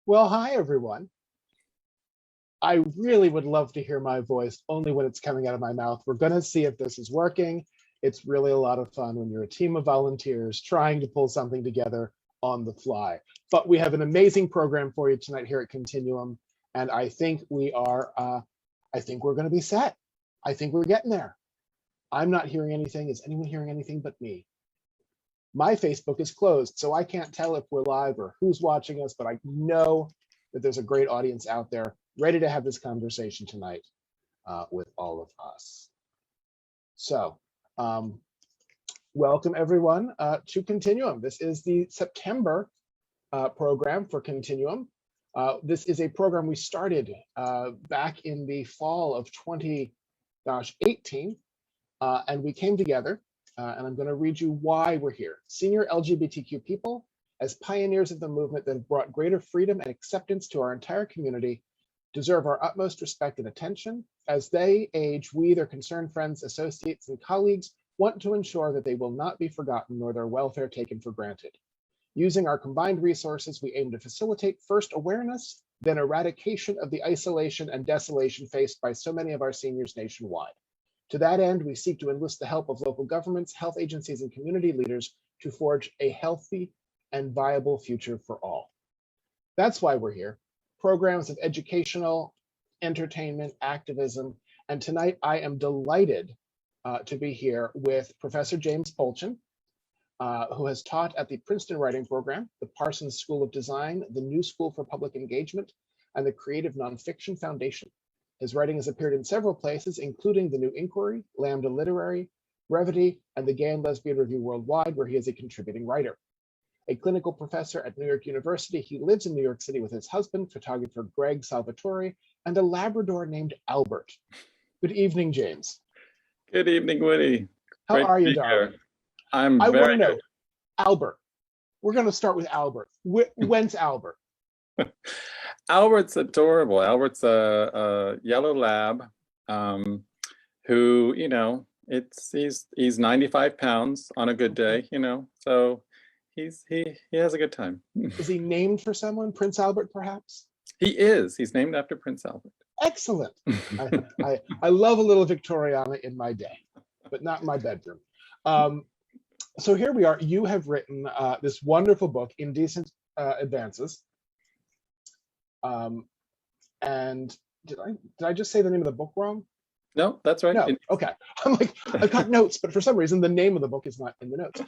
Well, hi, everyone. I really would love to hear my voice only when it's coming out of my mouth. We're going to see if this is working. It's really a lot of fun when you're a team of volunteers trying to pull something together on the fly. But we have an amazing program for you tonight here at Continuum, and I think we're going to be set. I think we're getting there. I'm not hearing anything. Is anyone hearing anything but me? My Facebook is closed, so I can't tell if we're live or who's watching us, but I know that there's a great audience out there ready to have this conversation tonight with all of us. So welcome everyone to Continuum. This is the September program for Continuum. This is a program we started back in the fall of 2018, and we came together. And I'm going to read you why we're here. Senior LGBTQ people, as pioneers of the movement that have brought greater freedom and acceptance to our entire community, deserve our utmost respect and attention. As they age, we, their concerned friends, associates, and colleagues, want to ensure that they will not be forgotten nor their welfare taken for granted. Using our combined resources, we aim to facilitate first awareness, then eradication of the isolation and desolation faced by so many of our seniors nationwide. To that end, we seek to enlist the help of local governments, health agencies, and community leaders to forge a healthy and viable future for all. That's why we're here. Programs of educational, entertainment, activism, and tonight I am delighted to be here with Professor James Polchin, who has taught at the Princeton Writing Program, the Parsons School of Design, the New School for Public Engagement, and the Creative Nonfiction Foundation. His writing has appeared in several places, including The New Inquiry, Lambda Literary, Brevity, and the Gay and Lesbian Review Worldwide, where he is a contributing writer. A clinical professor at New York University, he lives in New York City with his husband, photographer Greg Salvatore, and a Labrador named Albert. Good evening, James. Good evening, Witti. How are you, darling? I want to know, Albert. We're going to start with Albert. When's Albert? Albert's adorable. Albert's a yellow lab who, he's 95 pounds on a good day, so he has a good time. Is he named for someone? Prince Albert, perhaps? He is. He's named after Prince Albert. Excellent. I love a little Victoriana in my day, but not in my bedroom. So here we are. You have written this wonderful book, Indecent Advances. And did I just say the name of the book wrong? No, that's right. No, okay. I'm like, I've got notes, but for some reason the name of the book is not in the notes.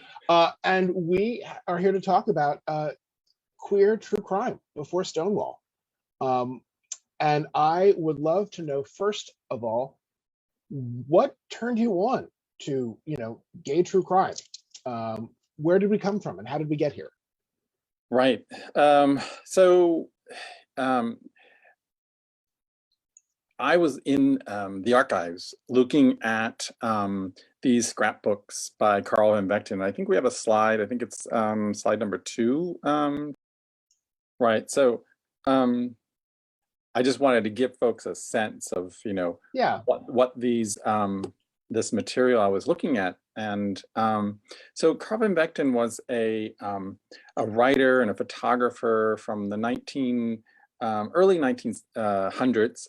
And we are here to talk about queer true crime before Stonewall. And I would love to know, first of all, what turned you on to, gay true crime? Where did we come from and how did we get here? Right. I was in the archives looking at these scrapbooks by Carl and Bechten. I think we have a slide. I think it's slide number 2. Right. So I just wanted to give folks a sense of, what these this material I was looking at. And so Carl van Bechten was a writer and a photographer from the early 1900s,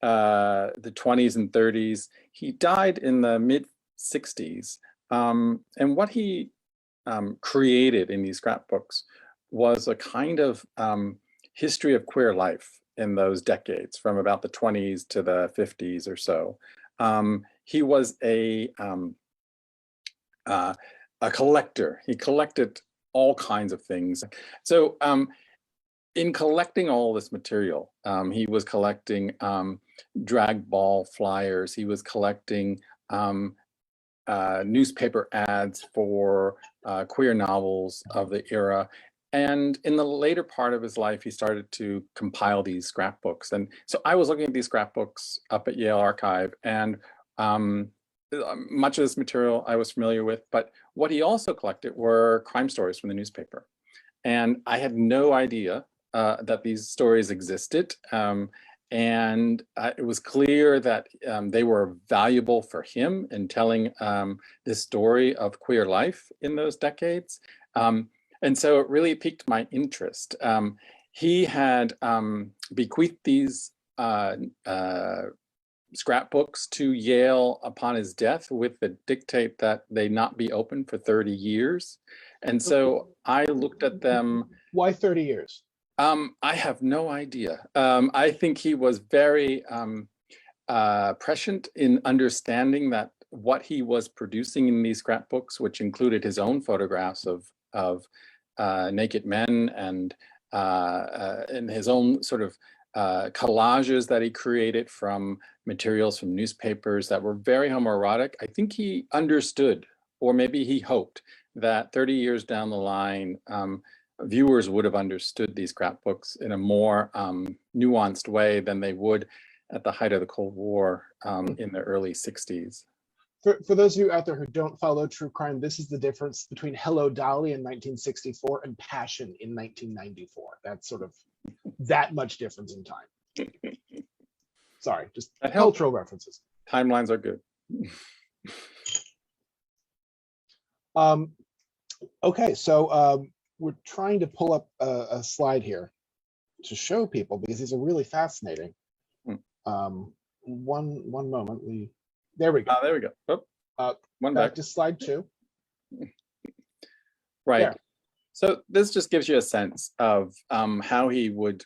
the 20s and 30s. He died in the mid 60s. And what he created in these scrapbooks was a kind of history of queer life in those decades, from about the 20s to the 50s or so. He was a collector. He collected all kinds of things. So in collecting all this material, he was collecting drag ball flyers. He was collecting newspaper ads for queer novels of the era. And in the later part of his life, he started to compile these scrapbooks. And so I was looking at these scrapbooks up at Yale Archive, and much of this material I was familiar with, but what he also collected were crime stories from the newspaper. And I had no idea that these stories existed. and it was clear that they were valuable for him in telling this story of queer life in those decades. And so it really piqued my interest. He had bequeathed these scrapbooks to Yale upon his death with the dictate that they not be open for 30 years. And so I looked at them. Why 30 years? I have no idea. I think he was very prescient in understanding that what he was producing in these scrapbooks, which included his own photographs of naked men and his own sort of collages that he created from materials from newspapers that were very homoerotic. I think he understood, or maybe he hoped, that 30 years down the line, viewers would have understood these scrapbooks in a more nuanced way than they would at the height of the Cold War in the early 60s. For those of you out there who don't follow true crime, this is the difference between Hello Dolly in 1964 and Passion in 1994. That's sort of that much difference in time. Sorry, just cultural references. Timelines are good. Okay, so we're trying to pull up a slide here to show people because these are really fascinating. One moment. There we go. There we go. Oh, one back to slide 2. Right. There. So this just gives you a sense of how he would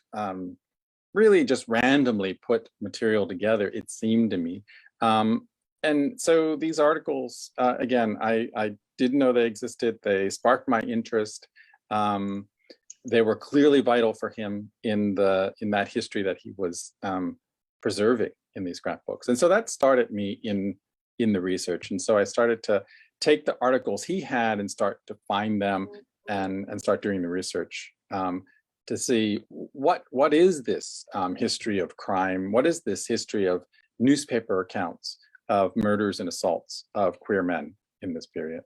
really just randomly put material together, it seemed to me. And so these articles, again, I didn't know they existed. They sparked my interest. They were clearly vital for him in that history that he was preserving in these scrapbooks. And so that started me in the research. And so I started to take the articles he had and start to find them and start doing the research to see what is this history of crime? What is this history of newspaper accounts of murders and assaults of queer men in this period?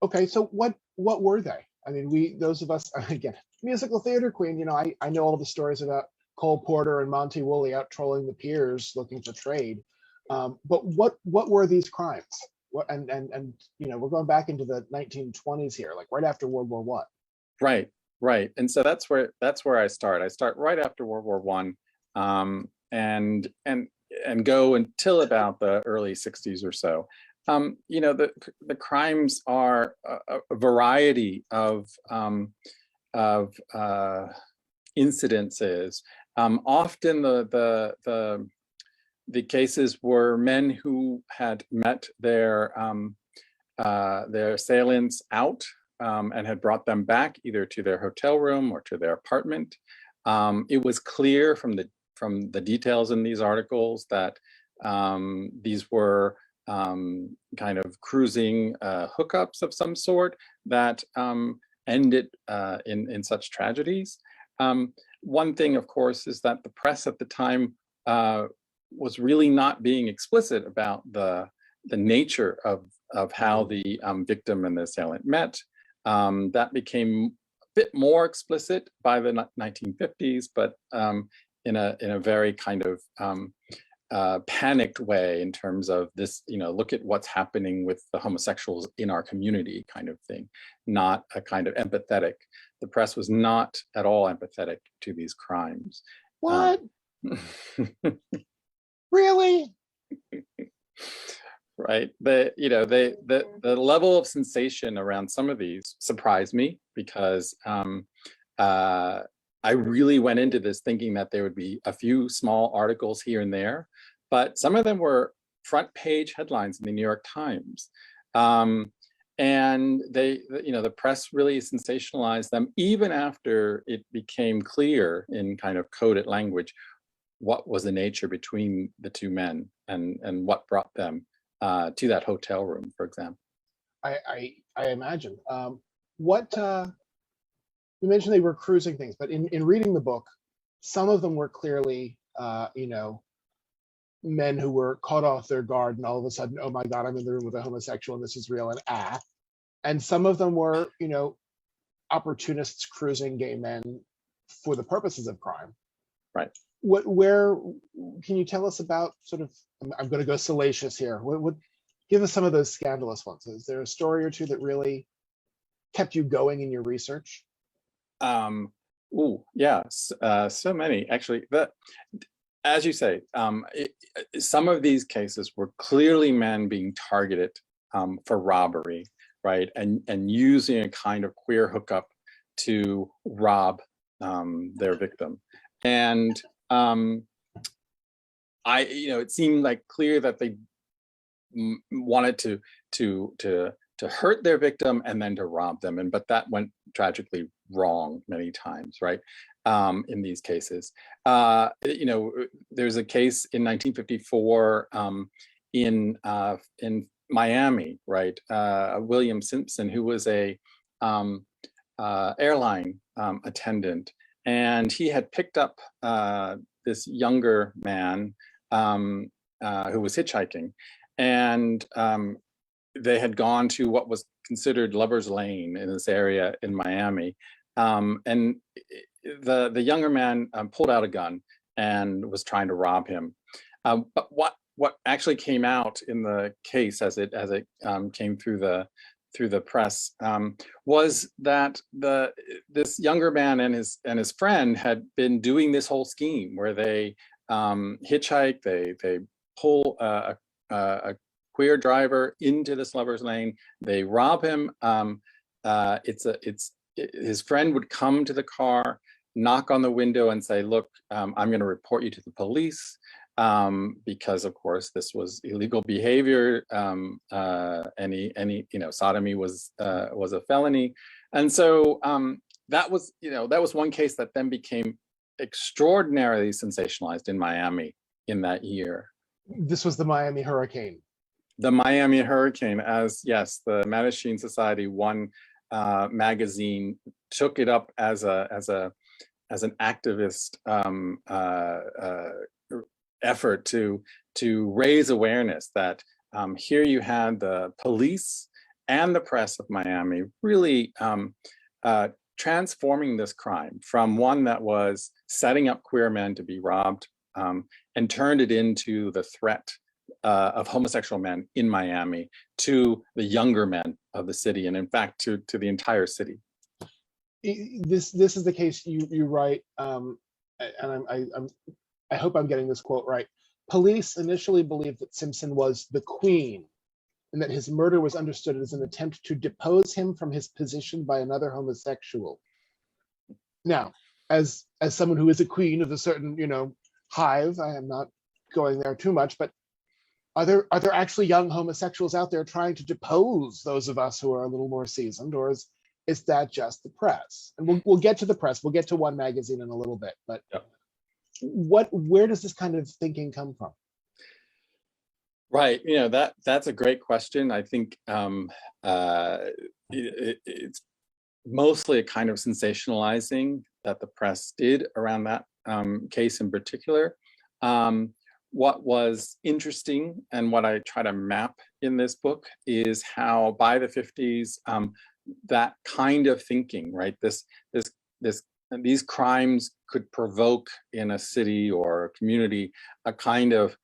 Okay, so what were they? I mean, those of us, again, musical theater queen, you know, I know all the stories about Cole Porter and Monty Woolley out trolling the piers looking for trade. But what were these crimes? And you know, we're going back into the 1920s here, like right after World War I. Right. And so that's where I start. I start right after World War I, and go until about the early 60s or so. You know, the crimes are a variety of incidences. Often the cases were men who had met their assailants out and had brought them back either to their hotel room or to their apartment. It was clear from the details in these articles that these were kind of cruising hookups of some sort that ended in such tragedies. One thing, of course, is that the press at the time was really not being explicit about the nature of how the victim and the assailant met. That became a bit more explicit by the 1950s, but in a very kind of panicked way in terms of this, you know, look at what's happening with the homosexuals in our community kind of thing, not a kind of empathetic. The press was not at all empathetic to these crimes. What? Really? Right. The level of sensation around some of these surprised me because I really went into this thinking that there would be a few small articles here and there, but some of them were front page headlines in the New York Times. And the press really sensationalized them even after it became clear in kind of coded language what was the nature between the two men and what brought them to that hotel room, for example. I imagine. You mentioned they were cruising things, but in reading the book, some of them were clearly, men who were caught off their guard and all of a sudden, oh my God, I'm in the room with a homosexual and this is real and some of them were, opportunists cruising gay men for the purposes of crime. Right. where can you tell us about sort of? I'm going to go salacious here. What give us some of those scandalous ones? Is there a story or two that really kept you going in your research? Yeah, so many actually. As you say, some of these cases were clearly men being targeted for robbery, right, and using a kind of queer hookup to rob their victim, and it seemed like clear that they wanted to hurt their victim and then to rob them, but that went tragically wrong many times, right? In these cases, there's a case in 1954 in Miami, right? William Simpson, who was a airline attendant, and he had picked up this younger man who was hitchhiking, and they had gone to what was considered Lover's Lane in this area in Miami, and the younger man pulled out a gun and was trying to rob him. But what actually came out in the case as it came through the press was that this younger man and his friend had been doing this whole scheme where they hitchhike, they pull a queer driver into this Lover's Lane, they rob him. His friend would come to the car, knock on the window and say, look, I'm going to report you to the police, because of course this was illegal behavior. Any sodomy was a felony. And so that was one case that then became extraordinarily sensationalized in Miami in that year. This was the Miami hurricane. The Miami hurricane, as yes, the Mattachine Society One magazine took it up as an activist effort to raise awareness that here you had the police and the press of Miami really transforming this crime from one that was setting up queer men to be robbed, and turned it into the threat of homosexual men in Miami to the younger men of the city, and in fact to the entire city. This is the case you write, and I hope I'm getting this quote right. Police initially believed that Simpson was the queen, and that his murder was understood as an attempt to depose him from his position by another homosexual. Now, as someone who is a queen of a certain hive, I am not going there too much, but are there actually young homosexuals out there trying to depose those of us who are a little more seasoned, or is that just the press? And we'll get to the press. We'll get to One magazine in a little bit, but yep. Where does this kind of thinking come from? Right, that's a great question. I think it's mostly a kind of sensationalizing that the press did around that case in particular. What was interesting and what I try to map in this book is how by the 50s, that kind of thinking, right? These crimes could provoke in a city or a community a kind of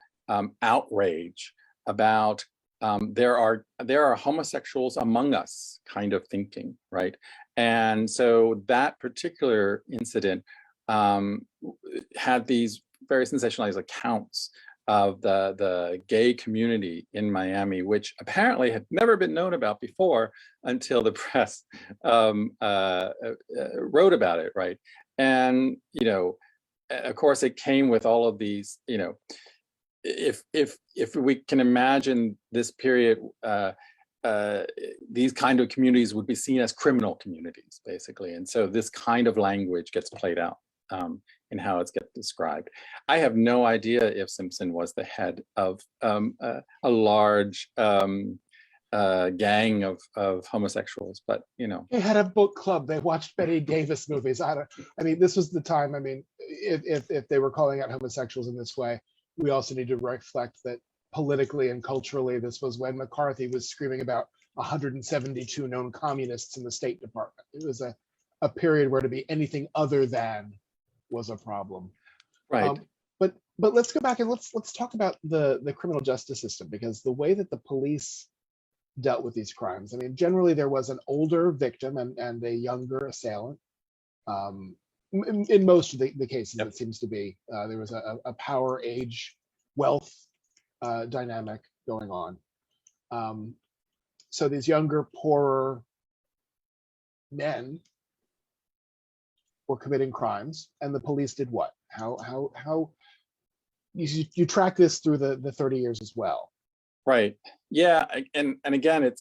outrage about there are homosexuals among us kind of thinking, right? And so that particular incident had these very sensationalized accounts of the gay community in Miami, which apparently had never been known about before until the press wrote about it, right? And of course, it came with all of these. If we can imagine this period, these kind of communities would be seen as criminal communities, basically, and so this kind of language gets played out in how it gets described. I have no idea if Simpson was the head of a large gang of homosexuals, but they had a book club. They watched Betty Davis movies. This was the time. If they were calling out homosexuals in this way, we also need to reflect that politically and culturally, this was when McCarthy was screaming about 172 known communists in the State Department. It was a period where to be anything other than was a problem. Right. But let's go back and let's talk about the criminal justice system, because the way that the police dealt with these crimes, I mean, generally there was an older victim and a younger assailant. In most of the cases, Yep. it seems to be there was a power, age, wealth dynamic going on. So these younger, poorer men were committing crimes, and the police did what? How you track this through the 30 years as well. Right. Yeah. And again,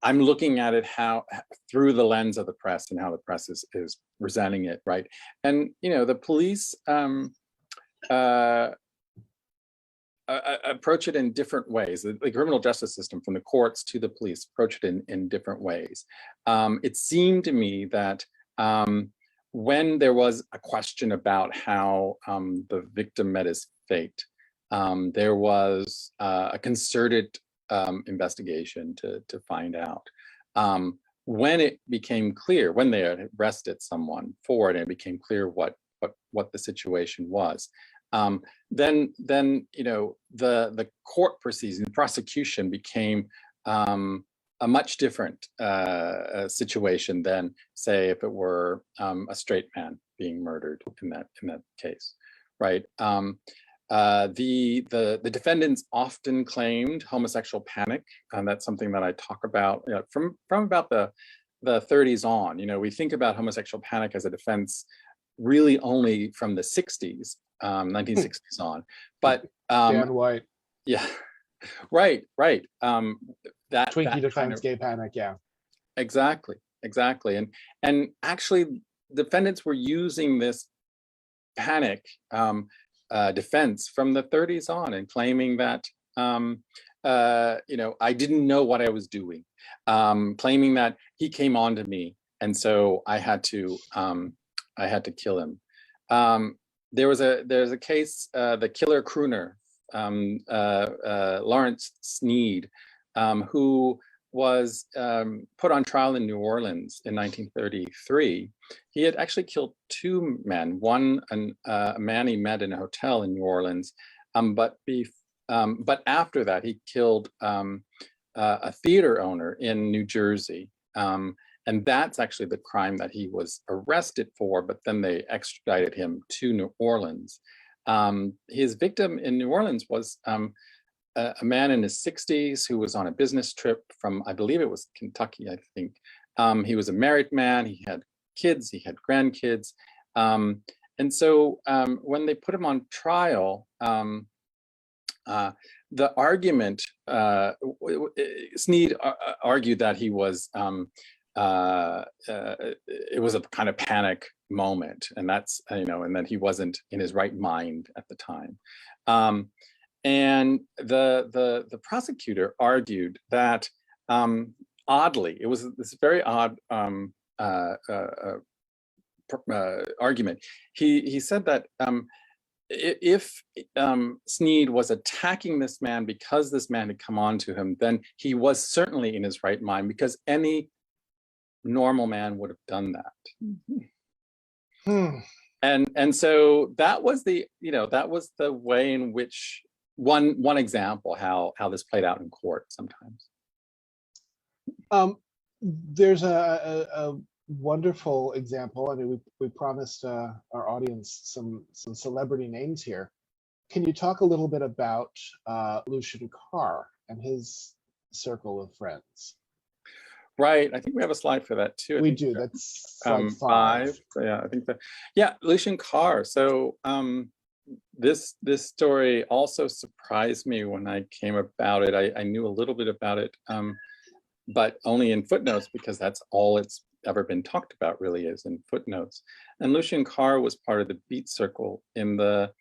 I'm looking at it through the lens of the press and how the press is presenting it, right? And the police approach it in different ways. The criminal justice system, from the courts to the police, approach it in different ways. It seemed to me that when there was a question about how the victim met his fate, there was a concerted investigation to find out. When it became clear, when they had arrested someone for it, and it became clear what the situation was, then the court proceedings, the prosecution became a much different situation than, say, if it were a straight man being murdered in that case, right? The defendants often claimed homosexual panic, and that's something that I talk about from about the 30s on. We think about homosexual panic as a defense really only from the 60s, 1960s on. But Dan White. Yeah, right. That Twinkie defense, kind of, gay panic, yeah. Exactly. And actually, defendants were using this panic defense from the 30s on, and claiming that I didn't know what I was doing, claiming that he came on to me, and so I had to kill him. There's a case, the killer crooner, Lawrence Sneed, who was put on trial in New Orleans in 1933. He had actually killed two men. One, a man he met in a hotel in New Orleans, but after that he killed a theater owner in New Jersey, and that's actually the crime that he was arrested for. But then they extradited him to New Orleans. His victim in New Orleans was a man in his 60s who was on a business trip from, I believe it was Kentucky, I think. He was a married man. He had kids, he had grandkids. And so when they put him on trial, the argument, Sneed argued that he was, it was a kind of panic moment, and that's, and that he wasn't in his right mind at the time. And the prosecutor argued that, oddly, it was this very odd argument. He said that if Sneed was attacking this man because this man had come on to him, then he was certainly in his right mind, because any normal man would have done that. And so that was the way in which one example how this played out in court sometimes. There's a wonderful example. I mean, we promised our audience some celebrity names here. Can you talk a little bit about Lucian Carr and his circle of friends? Right. I think we have a slide for that too. We do. That's slide 5. Yeah, I think that. Yeah, Lucian Carr. So this story also surprised me when I came about it. I knew a little bit about it, but only in footnotes, because that's all it's ever been talked about, really, is in footnotes. And Lucian Carr was part of the Beat Circle in the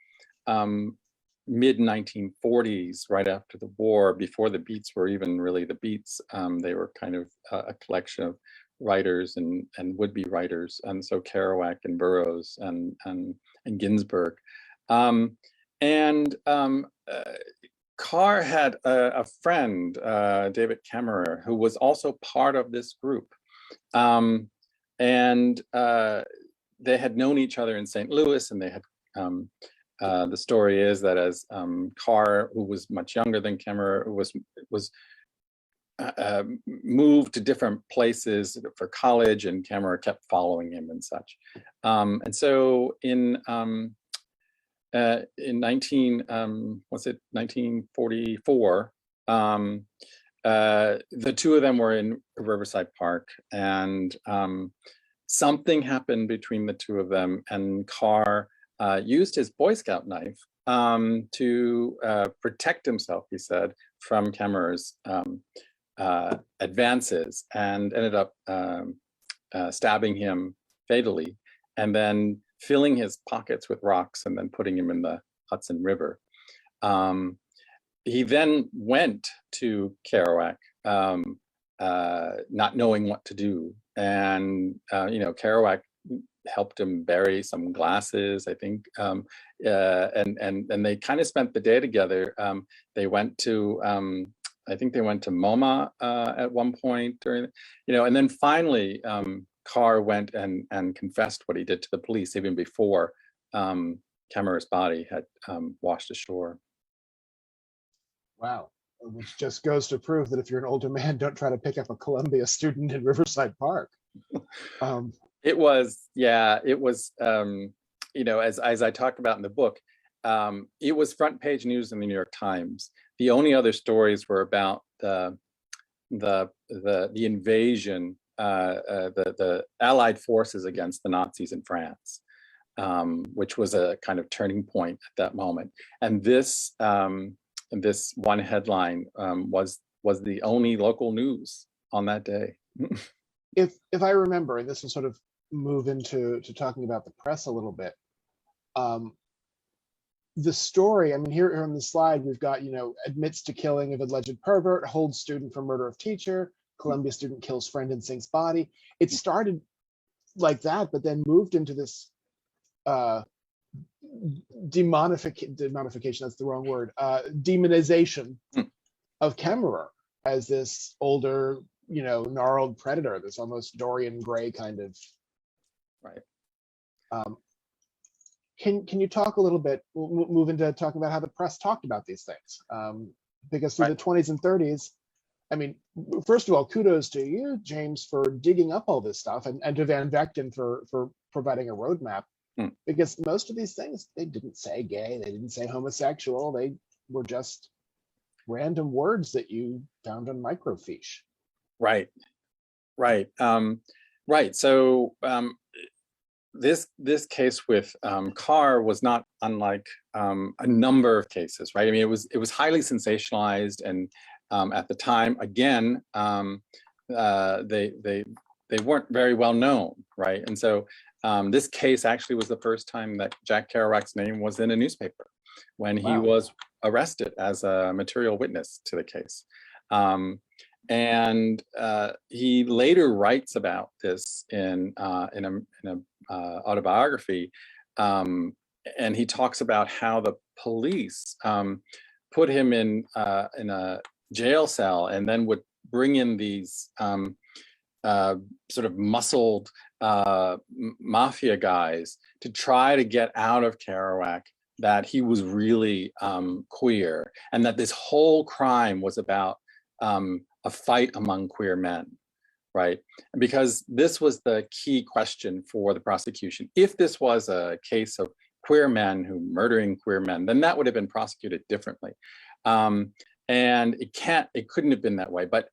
mid-1940s, right after the war, before the Beats were even really the Beats. They were kind of a collection of writers and would-be writers, and so Kerouac and Burroughs and Ginsberg. Carr had a friend, David Kammerer, who was also part of this group. they had known each other in St. Louis, and they had the story is that as Carr, who was much younger than Kemmerer, was moved to different places for college, and Kemmerer kept following him and such. And so in 1944, the two of them were in Riverside Park, and something happened between the two of them, and Carr used his Boy Scout knife to protect himself, he said, from Kemmerer's advances, and ended up stabbing him fatally, and then filling his pockets with rocks, and then putting him in the Hudson River. He then went to Kerouac, not knowing what to do, and Kerouac helped him bury some glasses, I think, and they kind of spent the day together. They went to, I think they went to MoMA at one point, during, and then finally Carr went and confessed what he did to the police, even before Kemmerer's body had washed ashore. Wow, which just goes to prove that if you're an older man, don't try to pick up a Columbia student in Riverside Park. It was, as I talked about in the book, it was front page news in the New York Times. The only other stories were about the invasion, the Allied forces against the Nazis in France, which was a kind of turning point at that moment. And this one headline was the only local news on that day. If I remember, and this will sort of move into talking about the press a little bit, the story, I mean, here on the slide, we've got, admits to killing of alleged pervert, holds student for murder of teacher, Columbia student kills friend and sinks body. It started like that, but then moved into this demonification, that's the wrong word, demonization of Kemmerer as this older, gnarled predator, this almost Dorian Gray kind of. Right. Can you talk a little bit, we'll move into talking about how the press talked about these things, because through the 20s and 30s, I mean, first of all, kudos to you, James, for digging up all this stuff, and to Van Bechten for providing a roadmap, because most of these things, they didn't say gay, they didn't say homosexual, they were just random words that you found on microfiche. Right. So this case with Carr was not unlike a number of cases, right? I mean, it was highly sensationalized, and at the time, again, they weren't very well known, right? And so this case actually was the first time that Jack Kerouac's name was in a newspaper, when he was arrested as a material witness to the case. And he later writes about this in an autobiography, and he talks about how the police put him in a jail cell, and then would bring in these sort of muscled mafia guys to try to get out of Kerouac that he was really queer, and that this whole crime was about a fight among queer men, right? Because this was the key question for the prosecution. If this was a case of queer men who murdering queer men, then that would have been prosecuted differently. And it couldn't have been that way. But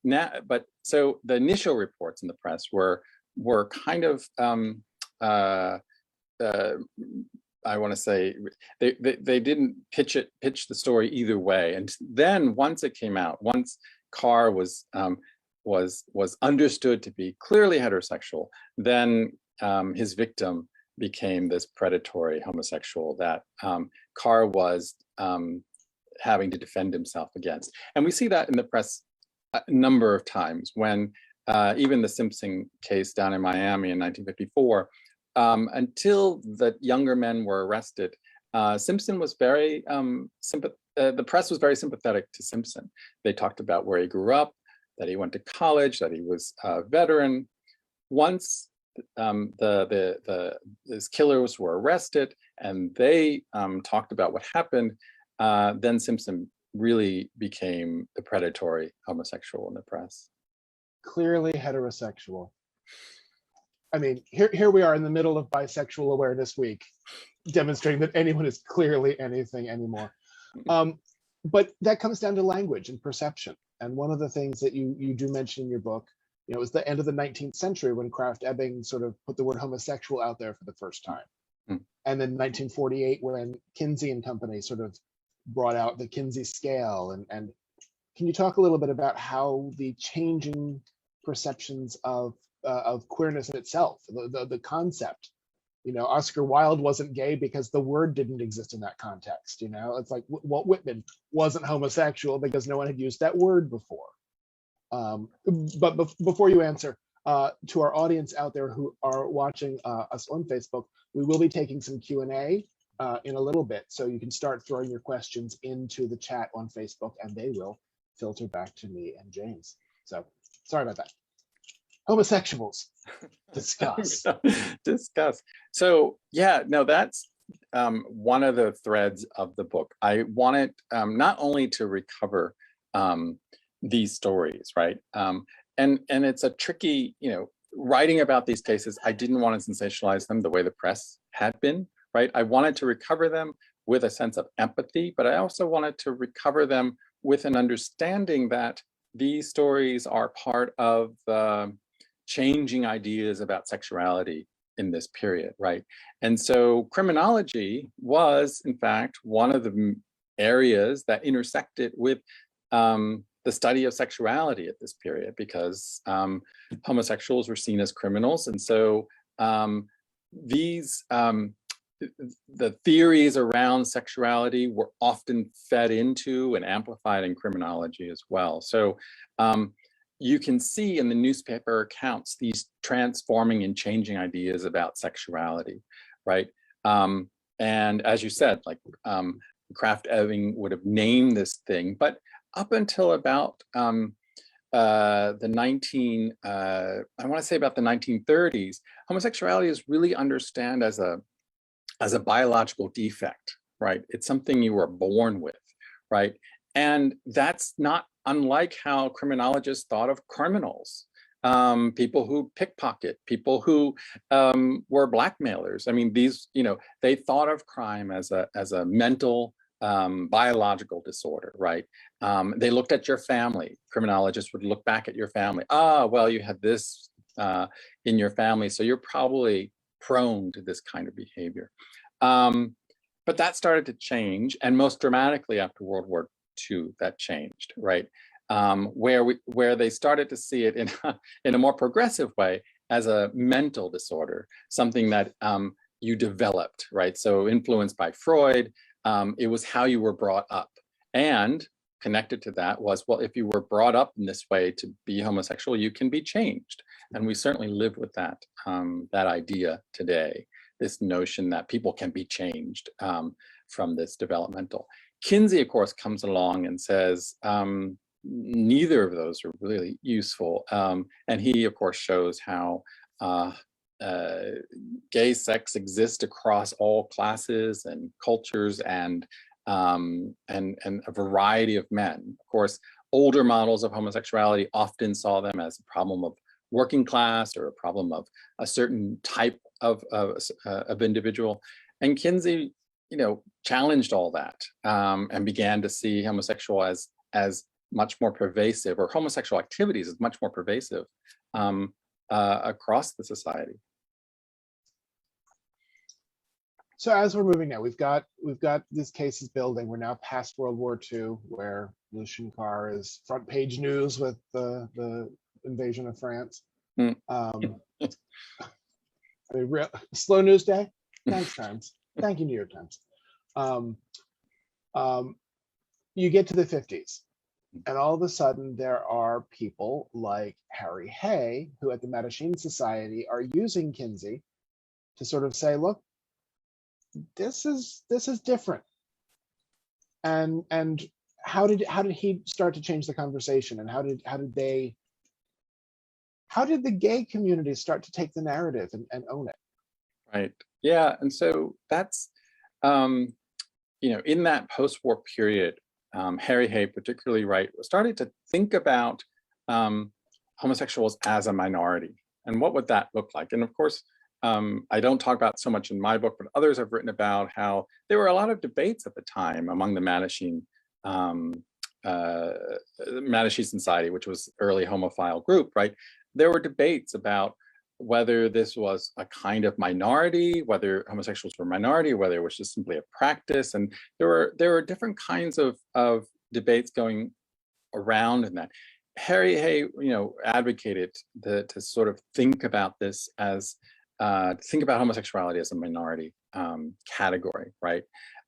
so the initial reports in the press were kind of, I want to say, they didn't pitch the story either way. And then once it came out, once Carr was understood to be clearly heterosexual, then his victim became this predatory homosexual that Carr was having to defend himself against. And we see that in the press a number of times, when even the Simpson case down in Miami in 1954, until the younger men were arrested, Simpson was very the press was very sympathetic to Simpson. They talked about where he grew up, that he went to college, that he was a veteran. Once these killers were arrested and they talked about what happened, then Simpson really became the predatory homosexual in the press. Clearly heterosexual. I mean, here we are in the middle of Bisexual Awareness Week, demonstrating that anyone is clearly anything anymore. But that comes down to language and perception. And one of the things that you do mention in your book, it was the end of the 19th century when Krafft-Ebing sort of put the word homosexual out there for the first time. And then 1948 when Kinsey and Company sort of brought out the Kinsey scale. And can you talk a little bit about how the changing perceptions of queerness in itself, the concept, Oscar Wilde wasn't gay because the word didn't exist in that context. It's like Walt Whitman wasn't homosexual because no one had used that word before. But before you answer, to our audience out there who are watching us on Facebook, we will be taking some Q&A in a little bit, so you can start throwing your questions into the chat on Facebook and they will filter back to me and James. So sorry about that. Homosexuals, discuss. Discuss. So yeah, no, that's one of the threads of the book. I wanted not only to recover these stories, right? And it's a tricky, writing about these cases, I didn't want to sensationalize them the way the press had been, right? I wanted to recover them with a sense of empathy, but I also wanted to recover them with an understanding that these stories are part of the changing ideas about sexuality in this period, right? And so criminology was, in fact, one of the areas that intersected with the study of sexuality at this period, because homosexuals were seen as criminals. And so the theories around sexuality were often fed into and amplified in criminology as well. So you can see in the newspaper accounts these transforming and changing ideas about sexuality, right? And as you said, like Krafft-Ebing would have named this thing, but up until about I want to say about the 1930s, homosexuality is really understood as a biological defect, right? It's something you were born with, right? And that's not unlike how criminologists thought of criminals, people who pickpocket, people who were blackmailers. I mean, these, they thought of crime as a mental, biological disorder, right? They looked at your family. Criminologists would look back at your family. Well, you had this in your family, so you're probably prone to this kind of behavior. But that started to change, and most dramatically after World War II, that changed, right? Where they started to see it in a more progressive way as a mental disorder, something that you developed, right? So influenced by Freud, it was how you were brought up. And connected to that was, well, if you were brought up in this way to be homosexual, you can be changed. And we certainly live with that idea today, this notion that people can be changed from this developmental. Kinsey, of course, comes along and says, neither of those are really useful. And he, of course, shows how gay sex exists across all classes and cultures and a variety of men. Of course, older models of homosexuality often saw them as a problem of working class or a problem of a certain type of individual. And Kinsey, challenged all that and began to see homosexual as much more pervasive, or homosexual activities as much more pervasive across the society. So as we're moving now, we've got these cases building. We're now past World War II, where Lucian Carr is front page news with the invasion of France. Slow news day. Thanks, Times. Thank you, New York Times. You get to the 50s, and all of a sudden there are people like Harry Hay, who at the Mattachine Society are using Kinsey to sort of say, look, this is different. And how did he start to change the conversation, and how did they how did the gay community start to take the narrative and own it? Right. Yeah. And so that's, in that post-war period, Harry Hay, particularly, started to think about homosexuals as a minority. And what would that look like? And of course, I don't talk about so much in my book, but others have written about how there were a lot of debates at the time among the Mattachine Society, which was early homophile group, right? There were debates about whether this was a kind of minority, whether homosexuals were a minority, whether it was just simply a practice. And there were different kinds of debates going around in that. Harry Hay, advocated to sort of think about this as, think about homosexuality as a minority category, right?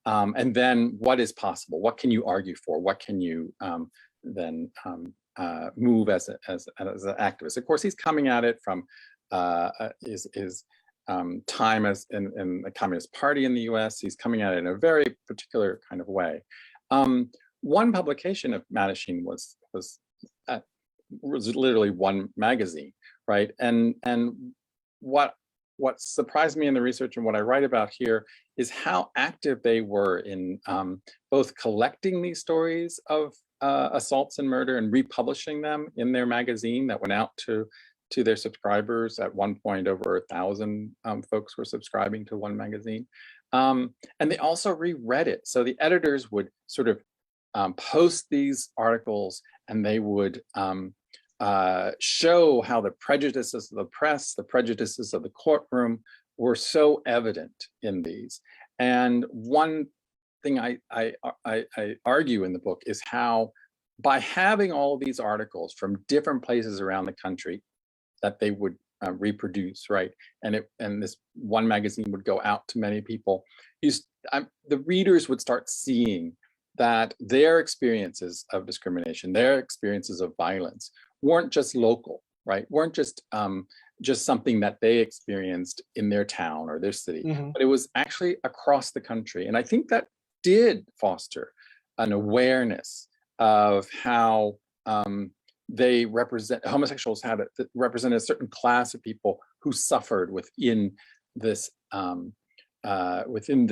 And then what is possible? What can you argue for? What can you then move as an activist? Of course, he's coming at it from his time as in the Communist Party in the US. He's coming at it in a very particular kind of way. One publication of Mattachine was literally one magazine, right? And what surprised me in the research and what I write about here is how active they were in both collecting these stories of assaults and murder and republishing them in their magazine that went out to their subscribers. At one point, over 1,000 folks were subscribing to one magazine. And they also reread it. So the editors would sort of post these articles, and they would show how the prejudices of the press, the prejudices of the courtroom were so evident in these. And one thing I argue in the book is how, by having all of these articles from different places around the country that they would reproduce, right? And this one magazine would go out to many people. The readers would start seeing that their experiences of discrimination, their experiences of violence, weren't just local, right? Weren't just something that they experienced in their town or their city, but it was actually across the country. And I think that did foster an awareness of how homosexuals represented a certain class of people who suffered within this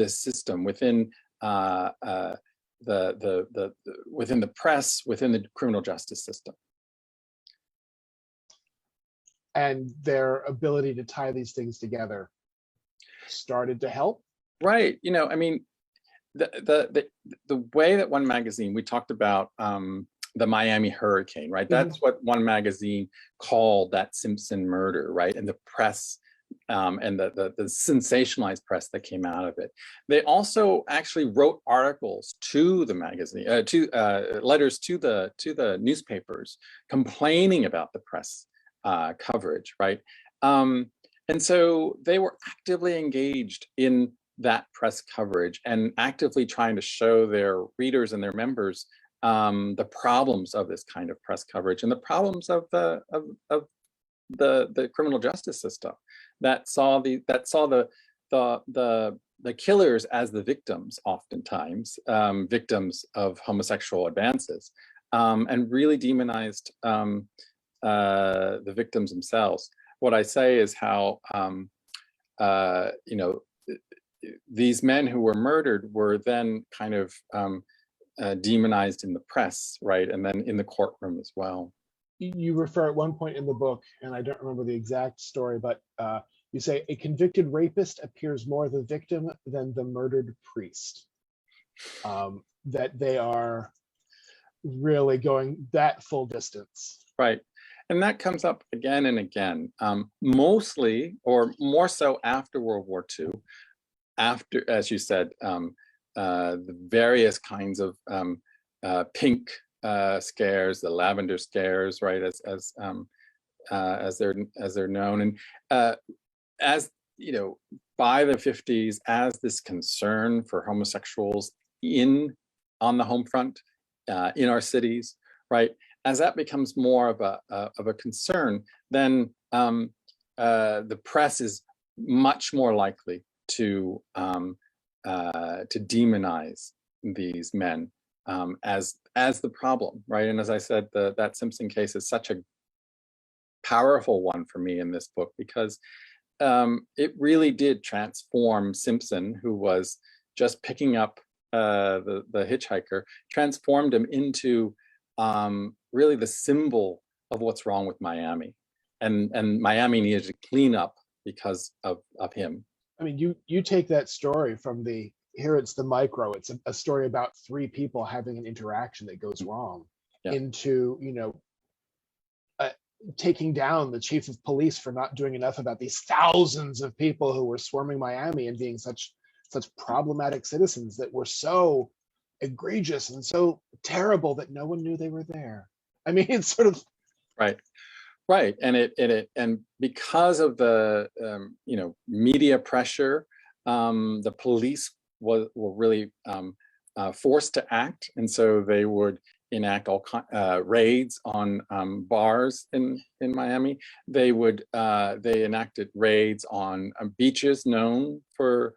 system, within within the press, within the criminal justice system. And their ability to tie these things together started to help. Right. I mean, the way that one magazine, we talked about the Miami hurricane, right? That's what one magazine called that Simpson murder, right? And the press and the sensationalized press that came out of it. They also actually wrote articles to the magazine, letters to the newspapers, complaining about the press coverage, right? And so they were actively engaged in that press coverage and actively trying to show their readers and their members the problems of this kind of press coverage and the problems of the criminal justice system that saw the killers as the victims, oftentimes victims of homosexual advances, and really demonized the victims themselves. What I say is how these men who were murdered were then kind of demonized in the press, right, and then in the courtroom as well. You refer at one point in the book, and I don't remember the exact story, but you say a convicted rapist appears more the victim than the murdered priest. That they are really going that full distance. Right. And that comes up again and again, mostly or more so after World War II, after, as you said, the various kinds of pink scares, the lavender scares, right, as they're known, and as by the 50s, as this concern for homosexuals on the home front in our cities, right, as that becomes more of a concern, then the press is much more likely to demonize these men as the problem, right? And as I said, that Simpson case is such a powerful one for me in this book, because it really did transform Simpson, who was just picking up the hitchhiker, transformed him into really the symbol of what's wrong with Miami, and Miami needed to clean up because of him. I mean, you take that story from here it's the micro, it's a story about three people having an interaction that goes wrong, into, taking down the chief of police for not doing enough about these thousands of people who were swarming Miami and being such problematic citizens that were so egregious and so terrible that no one knew they were there. I mean, it's sort of right, and because of the media pressure, the police were really forced to act, and so they would enact all raids on bars in Miami. They enacted raids on beaches known for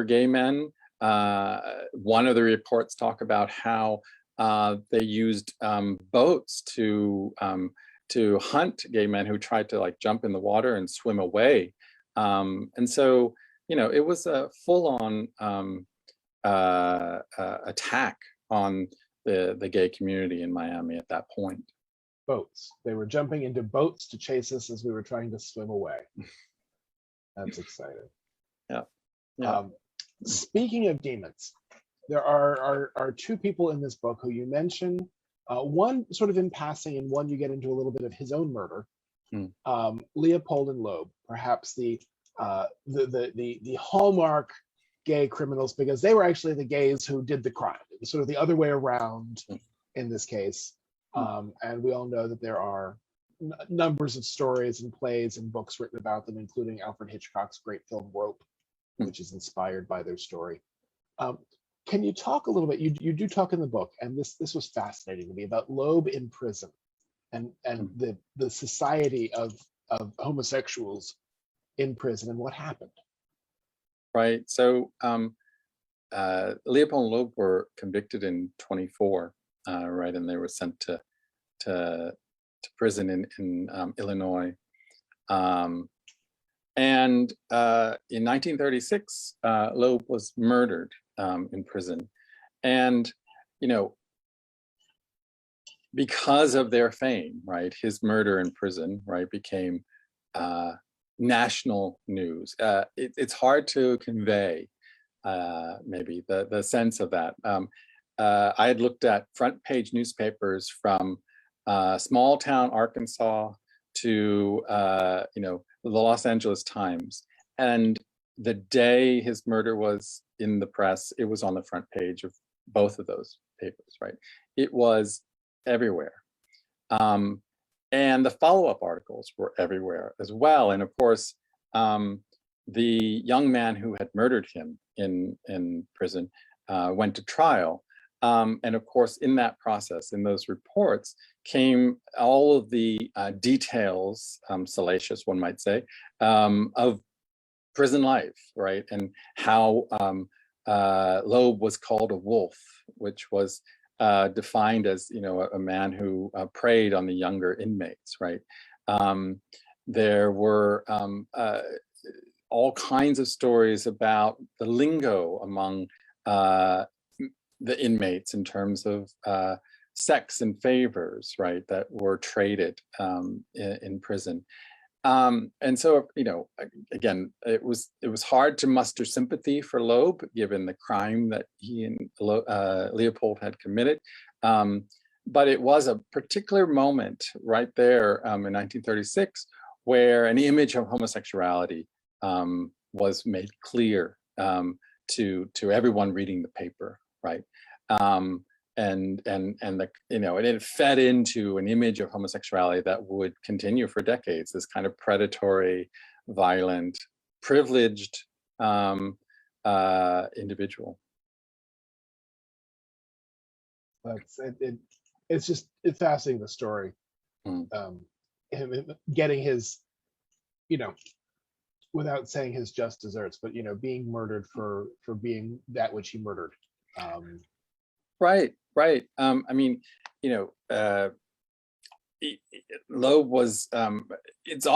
gay men. One of the reports talk about how they used boats to hunt gay men who tried to jump in the water and swim away. And so, it was a full-on attack on the gay community in Miami at that point. Boats. They were jumping into boats to chase us as we were trying to swim away. That's exciting. Yeah. Speaking of demons, there are two people in this book who you mention, one sort of in passing, and one you get into a little bit of his own murder. Leopold and Loeb, perhaps the hallmark gay criminals, because they were actually the gays who did the crime. It was sort of the other way around in this case. And we all know that there are numbers of stories and plays and books written about them, including Alfred Hitchcock's great film Rope, which is inspired by their story. Can you talk a little bit, you do talk in the book, and this was fascinating to me, about Loeb in prison and the society of homosexuals in prison and what happened. Right. So Leopold and Loeb were convicted in 24, right, and they were sent to prison in Illinois. And in 1936, Loeb was murdered in prison, and because of their fame, right, his murder in prison, right, became national news. It's hard to convey maybe the sense of that. I had looked at front page newspapers from small town Arkansas to the Los Angeles Times, and the day his murder was in the press, it was on the front page of both of those papers, right? It was everywhere. And the follow-up articles were everywhere as well. And of course, the young man who had murdered him in prison went to trial. And of course, in that process, in those reports, came all of the details, salacious, one might say, of prison life, right? And how Loeb was called a wolf, which was defined as a man who preyed on the younger inmates, right? There were all kinds of stories about the lingo among the inmates in terms of sex and favors, right, that were traded in prison. And so, again, it was hard to muster sympathy for Loeb, given the crime that he and Leopold had committed. But it was a particular moment right there in 1936 where an image of homosexuality was made clear to everyone reading the paper, right? And it fed into an image of homosexuality that would continue for decades, this kind of predatory, violent, privileged individual. It's fascinating, the story. Him getting his, without saying his just desserts, but being murdered for being that which he murdered. Right. I mean, Loeb was, he's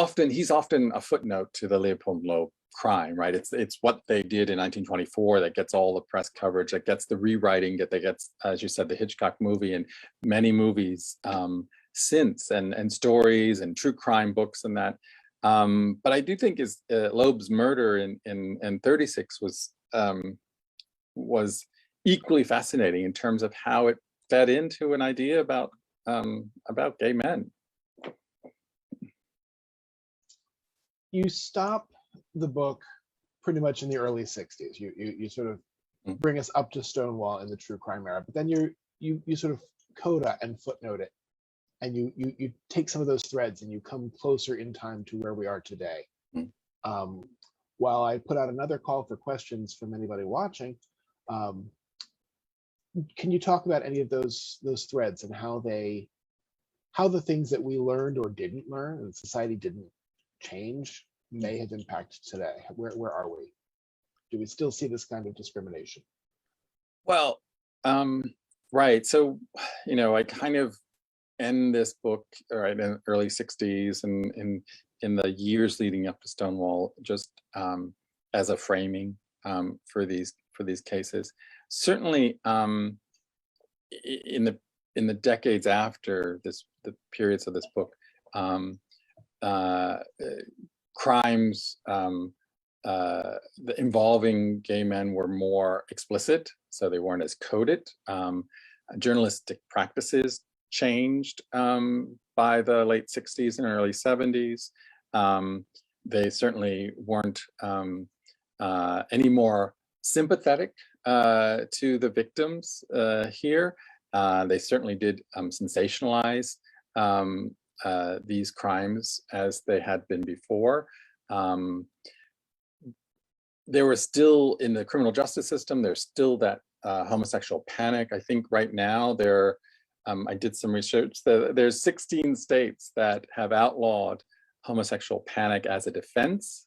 often a footnote to the Leopold Loeb crime, right? It's what they did in 1924 that gets all the press coverage, that gets the rewriting, that gets, as you said, the Hitchcock movie and many movies since, and stories and true crime books and that. But I do think Loeb's murder in 36 was equally fascinating in terms of how it fed into an idea about gay men. You stop the book pretty much in the early 60s. You sort of bring us up to Stonewall in the true crime era, but then you sort of coda and footnote it, and you take some of those threads and you come closer in time to where we are today. While I put out another call for questions from anybody watching, can you talk about any of those threads and how the things that we learned or didn't learn and society didn't change may have impacted today? Where are we? Do we still see this kind of discrimination? Well, right. So, I kind of end this book right in the early 60s and in the years leading up to Stonewall, just as a framing for these cases. Certainly, in the decades after the periods of this book, crimes involving gay men were more explicit, so they weren't as coded. Journalistic practices changed by the late 60s and early 70s. They certainly weren't any more sympathetic to the victims here. They certainly did sensationalize these crimes as they had been before. There was still, in the criminal justice system, there's still that homosexual panic. I think right now I did some research, there's 16 states that have outlawed homosexual panic as a defense.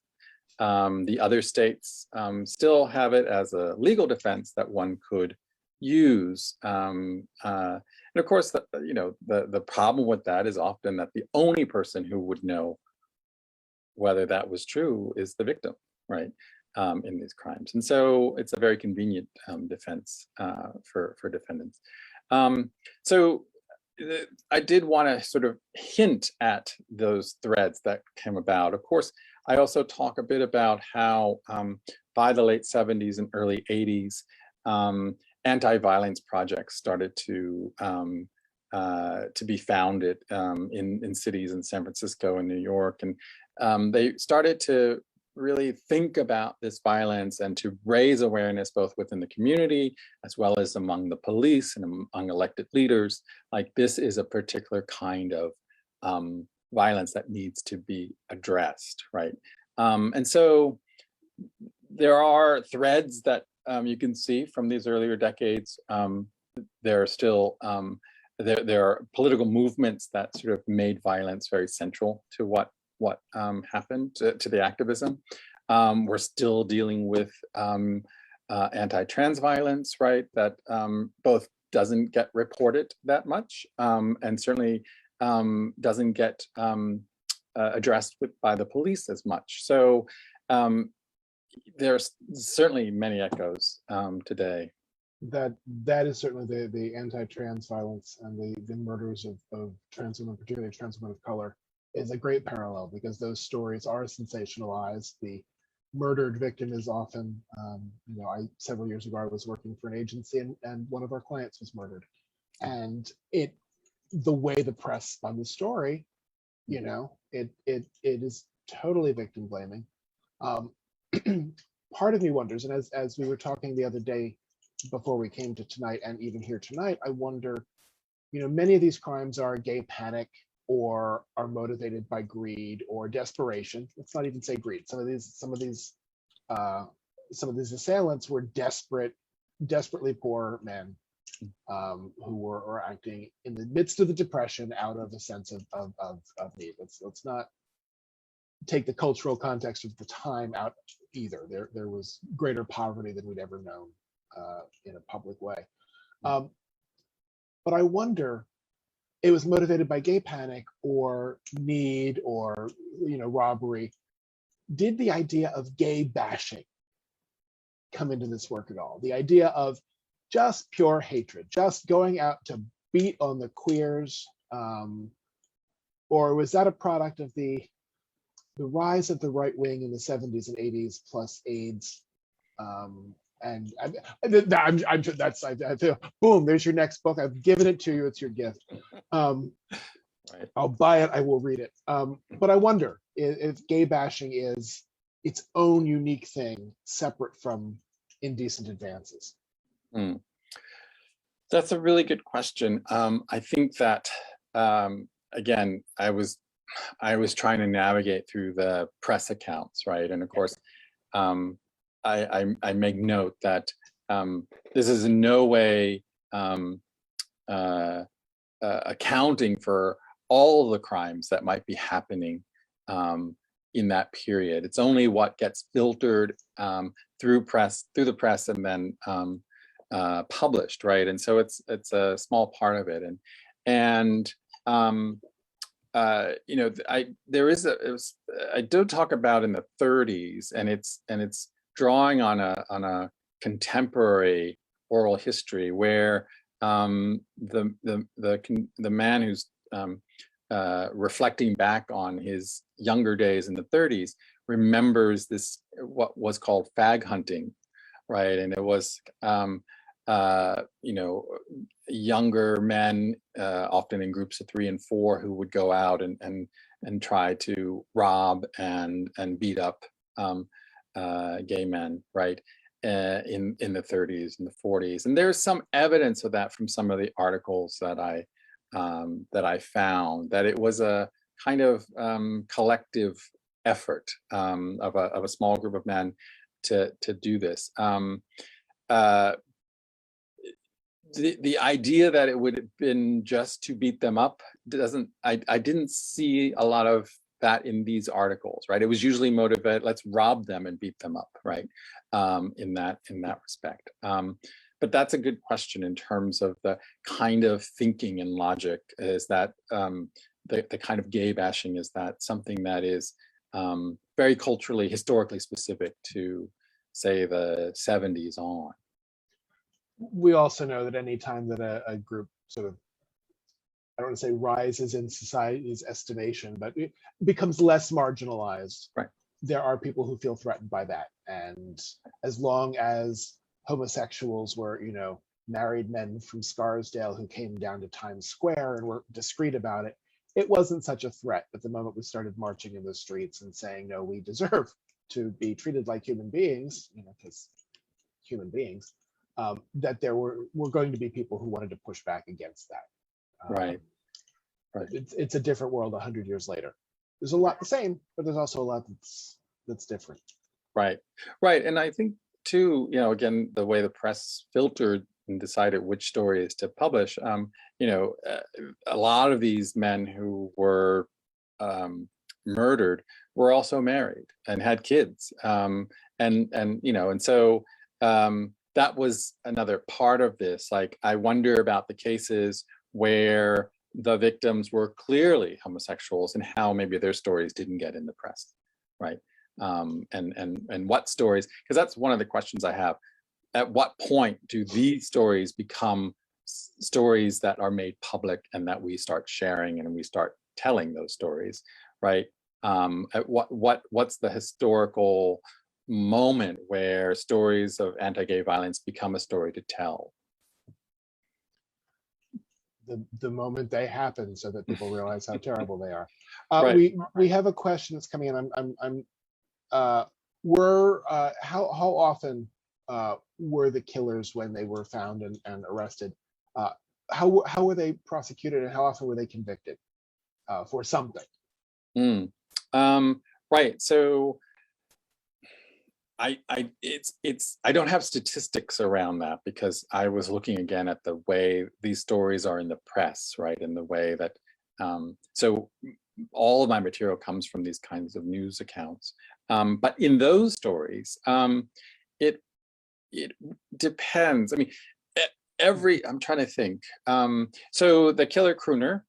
The other states still have it as a legal defense that one could use. And of course, the problem with that is often that the only person who would know whether that was true is the victim, right, in these crimes. And so it's a very convenient defense for defendants. So I did want to sort of hint at those threads that came about. Of course, I also talk a bit about how by the late 70s and early 80s, anti-violence projects started to be founded in cities in San Francisco and New York. And they started to really think about this violence and to raise awareness both within the community as well as among the police and among elected leaders. Like, this is a particular kind of violence that needs to be addressed, right? And so there are threads that you can see from these earlier decades. There are still there are political movements that sort of made violence very central to what happened to the activism. We're still dealing with anti-trans violence, right? That both doesn't get reported that much and certainly doesn't get addressed by the police as much. So there's certainly many echoes today. That is certainly the anti-trans violence and the murders of trans women, particularly trans women of color, is a great parallel, because those stories are sensationalized. The murdered victim is often, several years ago I was working for an agency and one of our clients was murdered, and the way the press spun the story, it is totally victim blaming. Part of me wonders, and as we were talking the other day before we came to tonight, and even here tonight, I wonder, many of these crimes are gay panic or are motivated by greed or desperation. Let's not even say greed. Some of these assailants were desperately poor men who were acting in the midst of the Depression out of a sense of need. Let's not take the cultural context of the time out either. There was greater poverty than we'd ever known in a public way. But I wonder it was motivated by gay panic or need or robbery. Did the idea of gay bashing come into this work at all? The idea of just pure hatred, just going out to beat on the queers, or was that a product of the rise of the right wing in the 70s and 80s plus AIDS? And I feel, boom, there's your next book. I've given it to you. It's your gift. Right. I'll buy it. I will read it. But I wonder if gay bashing is its own unique thing, separate from Indecent Advances. That's a really good question. I think that again, I was trying to navigate through the press accounts, right? And of course, I make note that this is in no way accounting for all the crimes that might be happening in that period. It's only what gets filtered through the press and then published, right? And so it's a small part of it. I do talk about in the 30s, and it's drawing on a contemporary oral history where the man who's reflecting back on his younger days in the 30s remembers this, what was called fag hunting, right? And it was younger men, often in groups of 3 and 4, who would go out and try to rob and beat up gay men, right? In the 30s and the 40s, and there's some evidence of that from some of the articles that I found, that it was a kind of collective effort of a small group of men to do this. The idea that it would have been just to beat them up I didn't see a lot of that in these articles, right? It was usually motivated, let's rob them and beat them up, right? In that respect. But that's a good question in terms of the kind of thinking and logic. Is that the kind of gay bashing, is that something that is very culturally, historically specific to, say, the 70s on? We also know that any time that a group sort of, I don't want to say rises in society's estimation, but it becomes less marginalized, right, there are people who feel threatened by that. And as long as homosexuals were, married men from Scarsdale who came down to Times Square and were discreet about it, it wasn't such a threat. But the moment we started marching in the streets and saying, no, we deserve to be treated like human beings, because human beings, that there were going to be people who wanted to push back against that. Right. It's a different world 100 years later. There's a lot the same, but there's also a lot that's different. Right. And I think too, again, the way the press filtered and decided which stories to publish, a lot of these men who were murdered were also married and had kids, and so that was another part of this. Like, I wonder about the cases where the victims were clearly homosexuals and how maybe their stories didn't get in the press, right? And what stories, because that's one of the questions I have. At what point do these stories become stories that are made public and that we start sharing and we start telling those stories, right? At what's the historical moment where stories of anti-gay violence become a story to tell? The moment they happen, so that people realize how terrible they are. Right. We have a question that's coming in. How often were the killers when they were found and arrested? How were they prosecuted, and how often were they convicted for something? Right. So I don't have statistics around that, because I was looking again at the way these stories are in the press, right? And the way that so all of my material comes from these kinds of news accounts. But in those stories, it depends. I mean, I'm trying to think. So the killer crooner,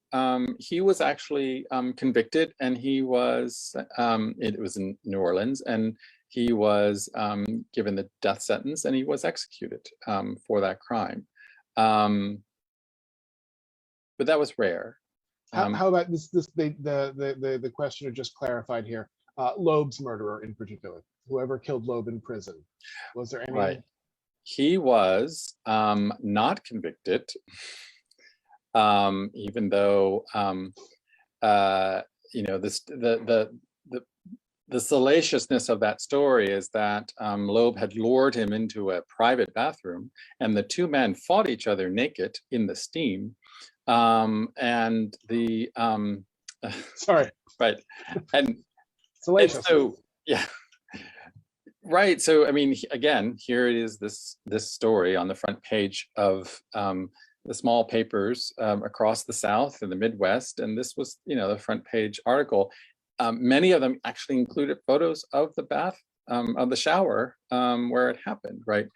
he was actually convicted, and he was, it was in New Orleans, and he was given the death sentence, and he was executed for that crime. But that was rare. How about this? The questioner just clarified here. Loeb's murderer in particular, whoever killed Loeb in prison. Was there any? Right. He was not convicted, even though you know, the salaciousness of that story is that Loeb had lured him into a private bathroom, and the two men fought each other naked in the steam. And the sorry, right, and salacious. And so yeah, right. So I mean, again, here it is. This story on the front page of the small papers across the South and the Midwest, and this was, you know, the front page article. Many of them actually included photos of the bath, of the shower where it happened, right?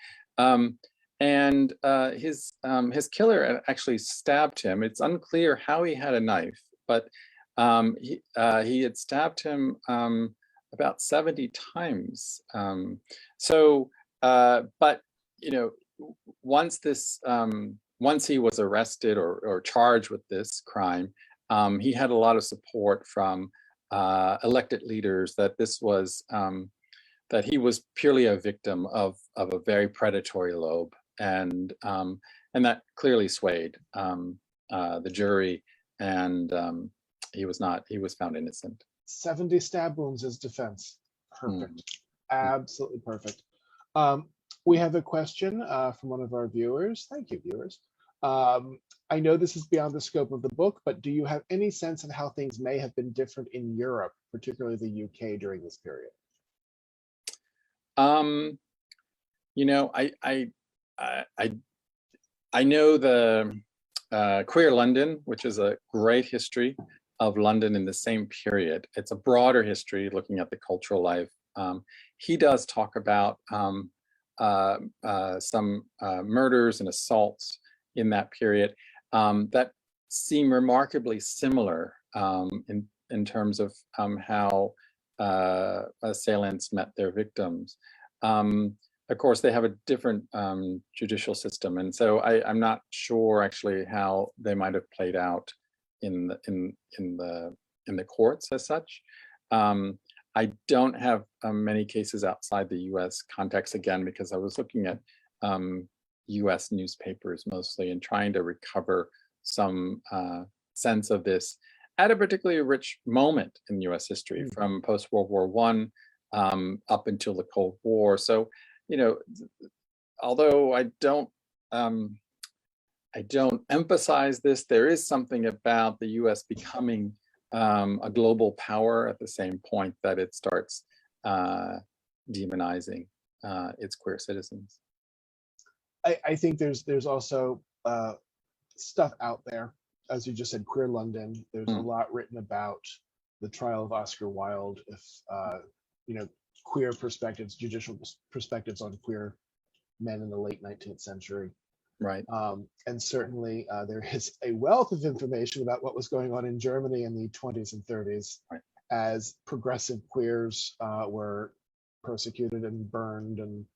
And his killer actually stabbed him. It's unclear how he had a knife, but he had stabbed him about 70 times. But you know, once he was arrested or charged with this crime, he had a lot of support from elected leaders that this was that he was purely a victim of a very predatory Loeb, and that clearly swayed the jury, and he was found innocent. 70 stab wounds as defense. Perfect. Absolutely perfect. We have a question from one of our viewers. Thank you, viewers. I know this is beyond the scope of the book, but do you have any sense of how things may have been different in Europe, particularly the UK, during this period? You know, I know the Queer London, which is a great history of London in the same period. It's a broader history looking at the cultural life. He does talk about some murders and assaults in that period that seem remarkably similar in terms of how assailants met their victims. Of course, they have a different judicial system, and so I'm not sure actually how they might have played out in the courts as such. I don't have many cases outside the U.S. context, again, because I was looking at U.S. newspapers mostly and trying to recover some sense of this at a particularly rich moment in U.S. history, from post-World War I up until the Cold War. So, you know, although I don't emphasize this, there is something about the U.S. becoming a global power at the same point that it starts demonizing its queer citizens. I think there's also stuff out there, as you just said, Queer London. There's a lot written about the trial of Oscar Wilde, if you know, queer perspectives, judicial perspectives on queer men in the late 19th century. Right. And certainly there is a wealth of information about what was going on in Germany in the 20s and 30s, right, as progressive queers were persecuted and burned, and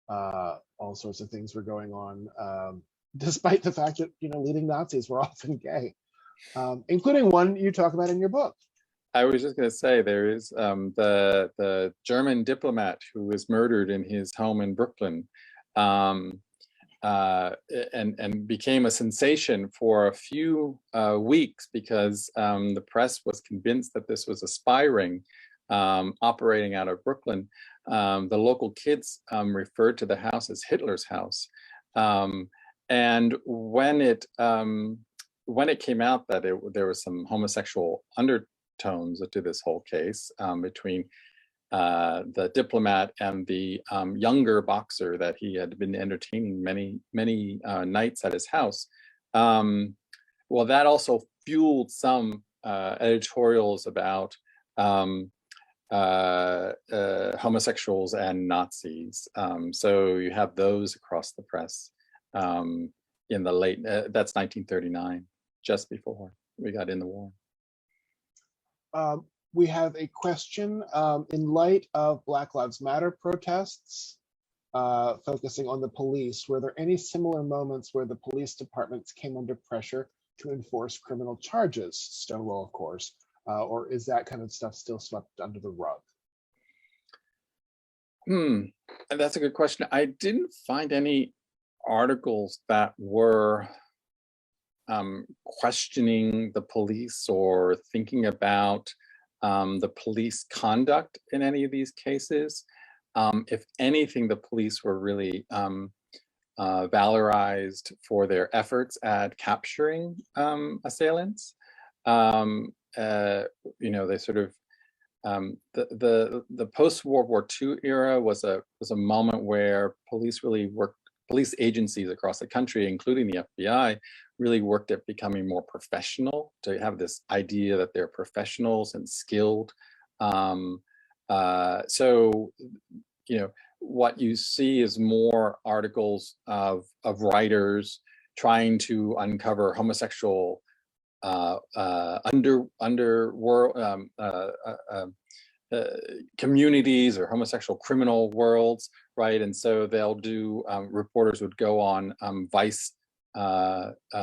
all sorts of things were going on, despite the fact that, you know, leading Nazis were often gay, including one you talk about in your book. I was just going to say, there is the German diplomat who was murdered in his home in Brooklyn, and became a sensation for a few weeks because the press was convinced that this was a spy ring operating out of Brooklyn. The local kids referred to the house as Hitler's house, and when it came out that there was some homosexual undertones to this whole case between the diplomat and the younger boxer that he had been entertaining many nights at his house, well, that also fueled some editorials about homosexuals and Nazis. So you have those across the press in the late, that's 1939, just before. we got in the war. We have a question in light of Black Lives Matter protests, focusing on the police. Were there any similar moments where the police departments came under pressure to enforce criminal charges? Stonewall, of course, or is that kind of stuff still swept under the rug? That's a good question. I didn't find any articles that were questioning the police or thinking about the police conduct in any of these cases. If anything, the police were really valorized for their efforts at capturing assailants. They sort of the post-World War II era was a moment where police agencies across the country, including the FBI, really worked at becoming more professional, to have this idea that they're professionals and skilled. What you see is more articles of writers trying to uncover homosexual underworld communities or homosexual criminal worlds, right? And so they'll do, reporters would go on vice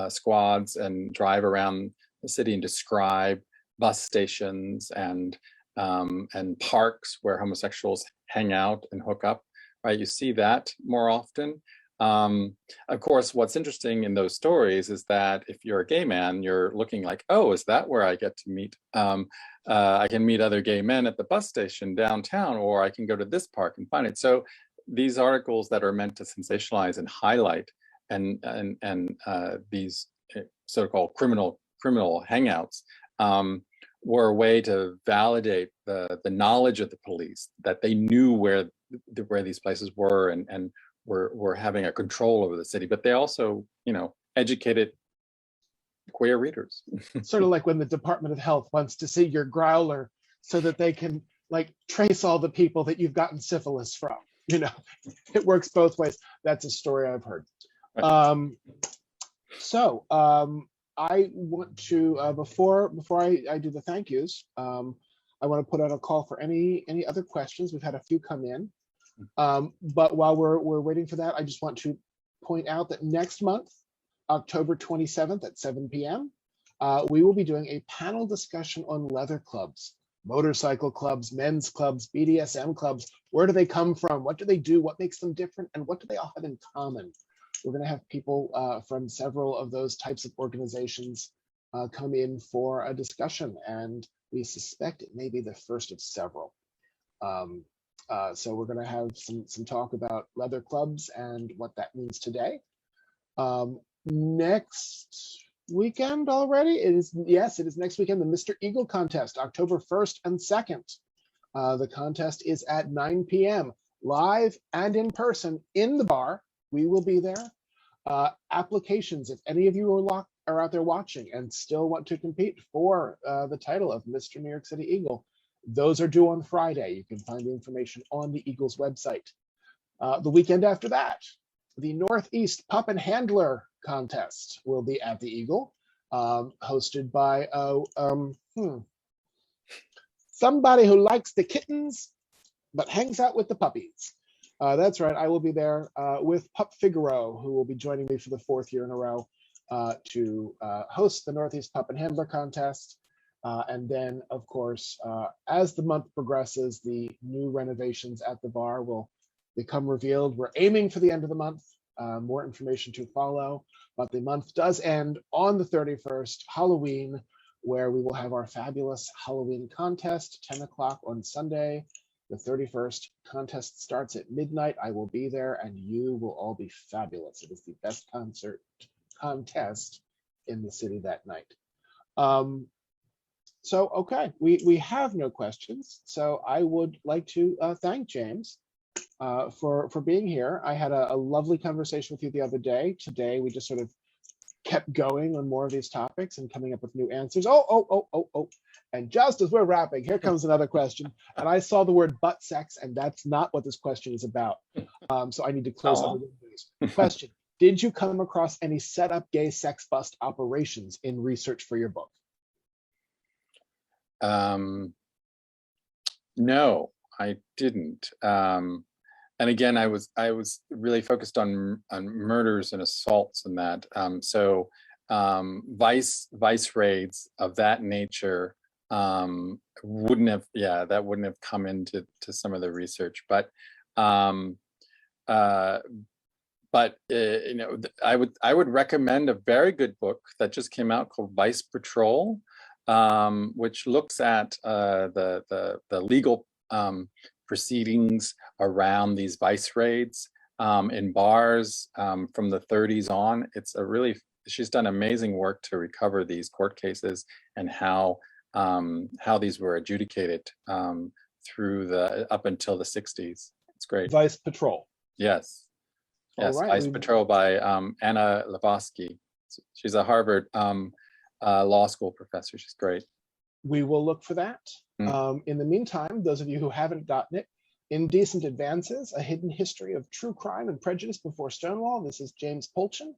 squads and drive around the city and describe bus stations and parks where homosexuals hang out and hook up, right? You see that more often. Of course, what's interesting in those stories is that if you're a gay man, you're looking like, oh, is that where I get to meet? I can meet other gay men at the bus station downtown, or I can go to this park and find it. So these articles that are meant to sensationalize and highlight and these so-called criminal hangouts were a way to validate the knowledge of the police, that they knew where these places were and were having a control over the city, but they also, educated queer readers. Sort of like when the Department of Health wants to see your growler so that they can trace all the people that you've gotten syphilis from. It works both ways. That's a story I've heard. Right. I want to, before I do the thank yous, I want to put out a call for any other questions. We've had a few come in. But while we're waiting for that, I just want to point out that next month, October 27th at 7 p.m., we will be doing a panel discussion on leather clubs, motorcycle clubs, men's clubs, BDSM clubs. Where do they come from? What do they do? What makes them different? And what do they all have in common? We're going to have people from several of those types of organizations come in for a discussion, and we suspect it may be the first of several. So we're going to have some talk about leather clubs and what that means today. Next weekend already? It is next weekend, the Mr. Eagle contest, October 1st and 2nd. The contest is at 9 p.m. live and in person in the bar. We will be there. Applications, if any of you are out there watching and still want to compete for the title of Mr. New York City Eagle, those are due on Friday. You can find the information on the Eagle's website. The weekend after that, the Northeast Pup and Handler contest will be at the Eagle, hosted by somebody who likes the kittens but hangs out with the puppies. That's right, I will be there with Pup Figaro, who will be joining me for the 4th year in a row to host the Northeast Pup and Handler contest. And then, of course, as the month progresses, the new renovations at the bar will become revealed. We're aiming for the end of the month, more information to follow, but the month does end on the 31st, Halloween, where we will have our fabulous Halloween contest, 10 o'clock on Sunday. The 31st contest starts at midnight. I will be there and you will all be fabulous. It is the best contest in the city that night. So, okay, we have no questions. So I would like to thank James for being here. I had a lovely conversation with you the other day. Today, we just sort of kept going on more of these topics and coming up with new answers. Oh. And just as we're wrapping, here comes another question. And I saw the word butt sex, and that's not what this question is about. So I need to close other windows. Question, did you come across any set up gay sex bust operations in research for your book? No, I didn't. And again, I was really focused on murders and assaults and that. So vice raids of that nature wouldn't have come into some of the research. But you know, I would recommend a very good book that just came out called Vice Patrol, which looks at the legal proceedings around these vice raids in bars from the 30s on. She's done amazing work to recover these court cases and how these were adjudicated through up until the 60s. It's great. Vice Patrol. Yes. Yes, All right, Vice Patrol by Anna Levosky. She's a Harvard law school professor. She's great. We will look for that. In the meantime, those of you who haven't gotten it, Indecent Advances, A Hidden History of True Crime and Prejudice Before Stonewall. This is James Polchin.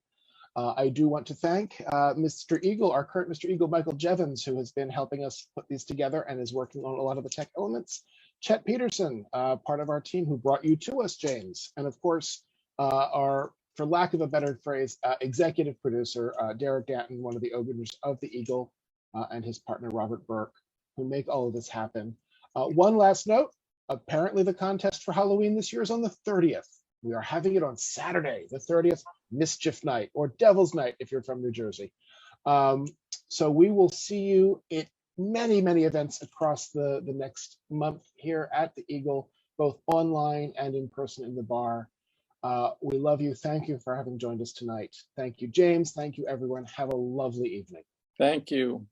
I do want to thank Mr. Eagle, our current Mr. Eagle, Michael Jevons, who has been helping us put these together and is working on a lot of the tech elements. Chet Peterson, part of our team who brought you to us, James. And of course, our, for lack of a better phrase, executive producer, Derek Danton, one of the owners of the Eagle, and his partner, Robert Burke, who make all of this happen. One last note, apparently the contest for Halloween this year is on the 30th. We are having it on Saturday, the 30th, Mischief Night, or Devil's Night if you're from New Jersey. So we will see you at many, many events across the next month here at the Eagle, both online and in person in the bar. We love you. Thank you for having joined us tonight. Thank you, James. Thank you, everyone. Have a lovely evening. Thank you.